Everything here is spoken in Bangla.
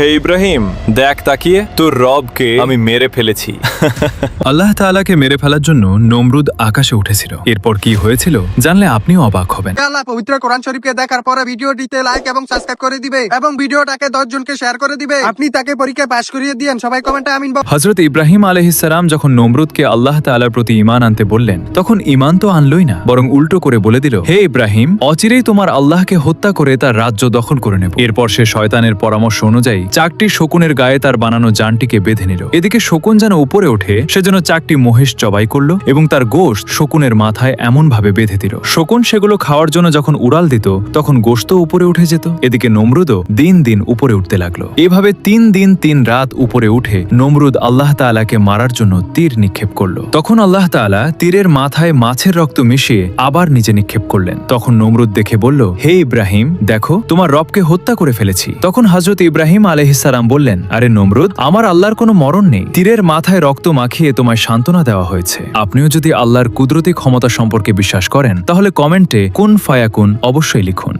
হে ইব্রাহিম, দেখ তাকিয়ে, তোর রবকে আমি মেরে ফেলেছি। আল্লাহ তাআলাকে মেরে ফেলার জন্য নমরুদ আকাশে উঠেছিল। এরপর কি হয়েছিল জানলে আপনিও অবাক হবেন। আল্লাহ পবিত্র কোরআন শরীফকে দেখার পরে ভিডিওটিতে লাইক এবং সাবস্ক্রাইব করে দিবে এবং ভিডিওটাকে 10 জনকে শেয়ার করে দিবে। আপনি তাকে পরীক্ষায় পাশ করিয়ে দিয়েন। সবাই কমেন্টে আমিন বল। হযরত ইব্রাহিম আলাইহিসসালাম যখন নমরুদকে আল্লাহ তাআলার প্রতি ঈমান আনতে বললেন, তখন ঈমান তো আনলই না, বরং উল্টো করে বলে দিল, হে ইব্রাহিম, অচিরেই তোমার আল্লাহকে হত্যা করে তার রাজ্য দখল করে নেব। এরপর সে শয়তানের পরামর্শ অনুযায়ী চাকটি শকুনের গায়ে তার বানানো জানটিকে বেঁধে নিল। এদিকে শকুন যেন উপরে ওঠে, সে যেন চাকটি মহিষ জবাই করল এবং তার গোশত শকুনের মাথায় এমন ভাবে বেঁধে দিল। শকুন সেগুলো খাওয়ার জন্য যখন উড়াল দিত, তখন গোশত উপরে উঠে যেত। এদিকে নমরুদও দিন দিন উপরে উঠতে লাগলো। এভাবে 3 দিন 3 রাত উপরে উঠে নমরুদ আল্লাহ তাআলাকে মারার জন্য তীর নিক্ষেপ করলো। তখন আল্লাহ তাআলা তীরের মাথায় মাছের রক্ত মিশিয়ে আবার নিচে নিক্ষেপ করলেন। তখন নমরুদ দেখে বলল, হে ইব্রাহিম, দেখো তোমার রবকে হত্যা করে ফেলেছি। তখন হযরত ইব্রাহিম আলাইহিসসালাম বললেন, আরে নমরুদ, আমার আল্লাহর কোনো মরণ নেই। তীরের মাথায় রক্ত মাখিয়ে তোমায় সান্ত্বনা দেওয়া হয়েছে। আপনিও যদি আল্লাহর কুদরতি ক্ষমতা সম্পর্কে বিশ্বাস করেন, তাহলে কমেন্টে কুন ফায়াকুন অবশ্যই লিখুন।